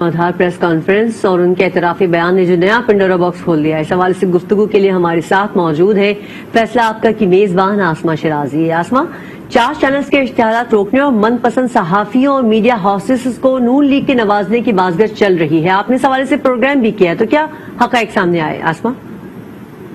आधार press conference और उनके एतराफी बयान ने जो नया पिंडोरा बॉक्स खोल दिया है, इस हवाले से गुफ्तगू के लिए हमारे साथ मौजूद है फैसला आपका की मेजबान आसमा शिराजी। आसमा, 4 चैनल्स के इश्तिहारात रोकने और मनपसंद सहाफियों और मीडिया हाउसेस को नून लीग के नवाजने की बाज़गश चल रही है। आपने इस हवाले से प्रोग्राम भी किया है, तो क्या हक़ाइक़ सामने आए? आसमा,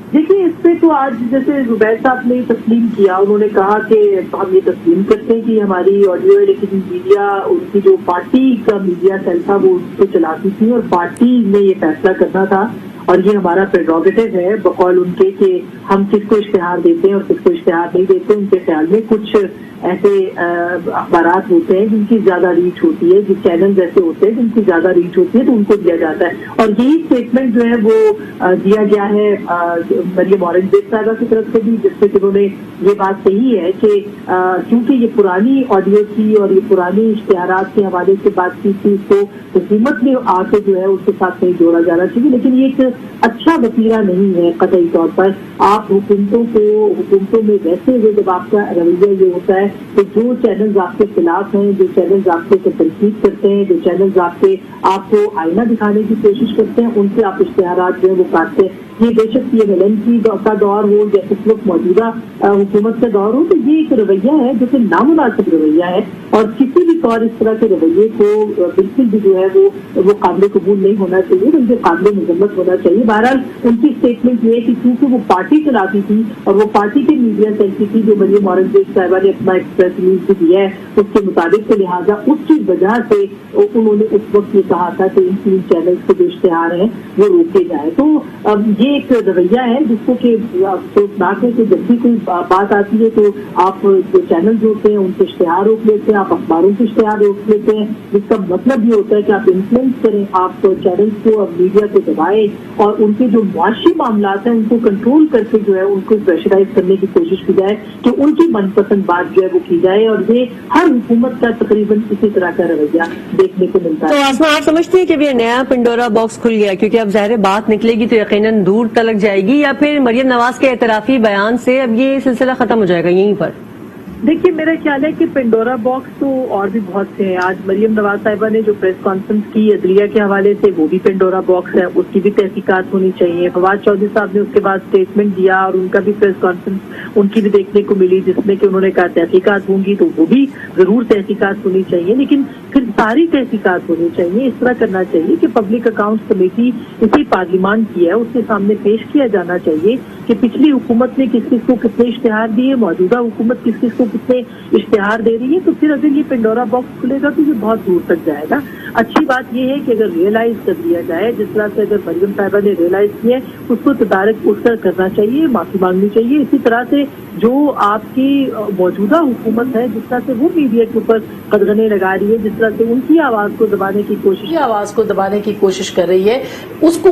देखिए, इस पे तो आज जैसे जुबैर साहब ने तस्लीम किया, उन्होंने कहा कि हम ये तस्लीम करते हैं कि हमारी ऑडियो है, लेकिन मीडिया, उनकी जो पार्टी का मीडिया सेल था वो उसको चलाती थी और पार्टी ने ये फैसला करना था और ये हमारा प्रेरोगेटिव है बकौल उनके कि हम किसको इश्तिहार देते हैं और किसको इश्तिहार नहीं देते। उनके ख्याल में कुछ ऐसे अखबारात होते हैं जिनकी ज्यादा रीच होती है, जो चैनल ऐसे होते हैं जिनकी ज्यादा रीच होती है, तो उनको दिया जाता है। और यही स्टेटमेंट जो है वो दिया गया है मरियम औरंगजेब साहबा की तरफ से भी, जिससे कि उन्होंने ये बात कही है कि क्योंकि ये पुरानी ऑडियो थी और ये पुरानी इश्तिहारात के हवाले से बातचीत थी, इसको हुकूमत ने आके जो है उसके साथ नहीं जोड़ा जाना चाहिए। लेकिन ये एक अच्छा वसीला नहीं है कतई तौर पर। आप हुकूमतों में वैसे हुए जब आपका रवैया ये होता है तो जो चैनल्स आपके खिलाफ हैं, जो चैनल्स आपके तनकीद करते हैं, जो चैनल्स आपको आईना दिखाने की कोशिश करते हैं, उनसे आप इश्तिहारात जो है वो काटते हैं। ये बेशक ये विलन की का दौर हो, जैसे इस वक्त मौजूदा हुकूमत का दौर हो, तो ये एक रवैया है जो कि नामुनासिब रवैया है और किसी भी तौर इस तरह के रवैये को बिल्कुल भी जो है वो काबिल कबूल नहीं होना चाहिए, उनके काबिल मजम्मत होना चाहिए। बहरहाल उनकी स्टेटमेंट ये है कि क्योंकि वो पार्टी चलाती थी और वो पार्टी के मीडिया सेल की थी, जो मरियम औरंगजेब साहिबा ने अपना एक्सप्रेस न्यूज भी दिया है उसके मुताबिक, तो लिहाजा उसकी वजह से उन्होंने उस वक्त ये कहा था कि इन 3 चैनल्स के जो इश्तिहार हैं वो रोके जाए। तो ये एक रवैया है जिसको कि अफसोसनाक है कि जब भी कोई बात आती है तो आप जो चैनल होते हैं उनके इश्तिहार रोक लेते हैं, आप अखबारों के इश्तिहार रोक लेते हैं, जिसका मतलब ये होता है कि आप इन्फ्लुएंस करें, आप चैनल्स को और मीडिया को दबाएं और उनके जो मुआशी मामलात हैं उनको कंट्रोल करके जो है उनको प्रेशराइज करने की कोशिश की जाए कि उनकी मनपसंद बात जो है वो की जाए। और ये हर हुकूमत का तकरीबन इसी तरह का रवैया देखने को मिलता है। तो आसमा, आप समझते हैं कि ये नया पिंडोरा बॉक्स खुल गया क्योंकि अब ज़ाहिर बात निकलेगी तो यकीनन दूर तलक जाएगी, या फिर मरियम नवाज के एतराफी बयान से अब ये सिलसिला खत्म हो जाएगा यहीं पर? देखिए, मेरा ख्याल है कि पिंडोरा बॉक्स तो और भी बहुत से हैं। आज मरियम नवाज साहिबा ने जो प्रेस कॉन्फ्रेंस की अदलिया के हवाले से, वो भी पिंडोरा बॉक्स है, उसकी भी तहकीकात होनी चाहिए। फवाद चौधरी साहब ने उसके बाद स्टेटमेंट दिया और उनका भी प्रेस कॉन्फ्रेंस उनकी भी देखने को मिली, जिसमें कि उन्होंने कहा तहकीकात होंगी तो वो भी जरूर तहकीकात होनी चाहिए, लेकिन फिर सारी तहकीकात होनी चाहिए। इस तरह करना चाहिए कि पब्लिक अकाउंट्स कमेटी इसी पार्लियामान की है, उसके सामने पेश किया जाना चाहिए कि पिछली हुकूमत ने किस किस को कितने इश्तिहार दिए, मौजूदा हुकूमत किस किस को कितने इश्तिहार दे रही है। तो फिर अगर ये पिंडोरा बॉक्स खुलेगा तो ये बहुत दूर तक जाएगा। अच्छी बात यह है कि अगर रियलाइज कर दिया जाए, जिस तरह से अगर मरियम साहिबा ने रियलाइज किया है, उसको तदारक उठकर करना चाहिए, माफी मांगनी चाहिए। इसी तरह से जो आपकी मौजूदा हुकूमत है, जिस तरह से वो मीडिया के ऊपर कदगने लगा रही है, जिस तरह से उनकी आवाज को दबाने की कोशिश कर रही है,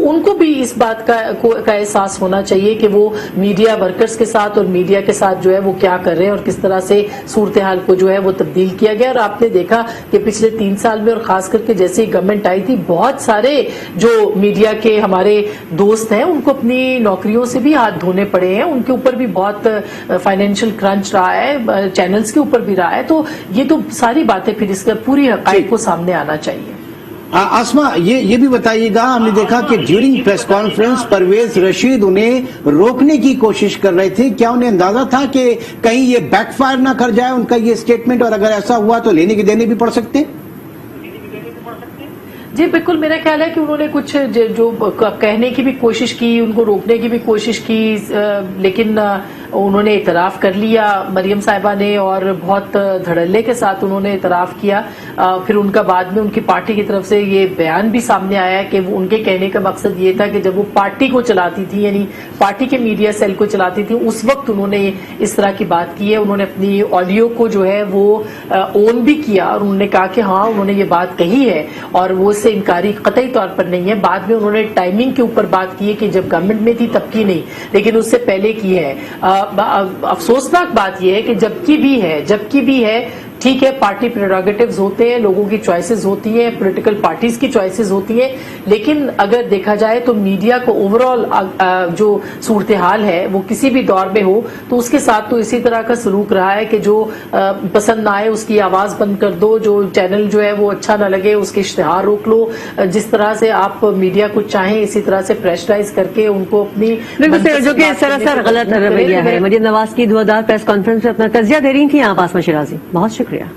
उनको भी इस बात का एहसास होना चाहिए कि वो मीडिया वर्कर्स के साथ और मीडिया के साथ जो है वो क्या कर रहे हैं और किस तरह से सूरत हाल को जो है वो तब्दील किया गया। और आपने देखा कि पिछले 3 साल में और खास करके जैसे ही गवर्नमेंट आई थी, बहुत सारे जो मीडिया के हमारे दोस्त हैं उनको अपनी नौकरियों से भी हाथ धोने पड़े हैं, उनके ऊपर भी बहुत फाइनेंशियल क्रंच रहा है, चैनल्स के ऊपर भी रहा है। तो ये तो सारी बातें फिर इसका पूरी हक़ाइक़ को सामने आना चाहिए। आसमा, ये भी बताइएगा, हमने देखा कि during press conference Pervez Rashid उन्हें रोकने की कोशिश कर रहे थे। क्या उन्हें अंदाजा था कि कहीं ये बैकफायर ना कर जाए उनका ये स्टेटमेंट, और अगर ऐसा हुआ तो लेने के देने भी पड़ सकते? जी बिल्कुल, मेरा ख्याल है कि उन्होंने कुछ जो कहने की भी कोशिश की, उनको रोकने की भी कोशिश की, लेकिन उन्होंने इतराफ कर लिया मरियम साहिबा ने और बहुत धड़ल्ले के साथ उन्होंने इतराफ किया। फिर उनका बाद में उनकी पार्टी की तरफ से ये बयान भी सामने आया कि वो उनके कहने का मकसद ये था कि जब वो पार्टी को चलाती थी, यानी पार्टी के मीडिया सेल को चलाती थी, उस वक्त उन्होंने इस तरह की बात की है। उन्होंने अपनी ऑडियो को जो है वो ओन भी किया और उन्होंने कहा कि हाँ उन्होंने ये बात कही है और वो इससे इनकारी कतई तौर पर नहीं है। बाद में उन्होंने टाइमिंग के ऊपर बात की है कि जब गवर्नमेंट में थी तब की नहीं, लेकिन उससे पहले की है। अफसोसनाक बात यह है कि जबकि भी है ठीक है, पार्टी प्रेरोगेटिव्स होते हैं, लोगों की चॉइसेस होती हैं, पॉलिटिकल पार्टीज की चॉइसेस होती हैं, लेकिन अगर देखा जाए तो मीडिया को ओवरऑल जो सूरत हाल है वो किसी भी दौर में हो तो उसके साथ तो इसी तरह का सलूक रहा है कि जो पसंद ना आए उसकी आवाज बंद कर दो, जो चैनल जो है वो अच्छा ना लगे उसके इश्तिहार रोक लो। जिस तरह से आप मीडिया को चाहें इसी तरह से प्रेशराइज करके उनको अपनी जो कि सरासर गलत रवैया है। मरियम नवाज की धुआंधार प्रेस कॉन्फ्रेंस में अपना तजिया दे रही थी आप आसमा शिराजी, बहुत शुक्रिया।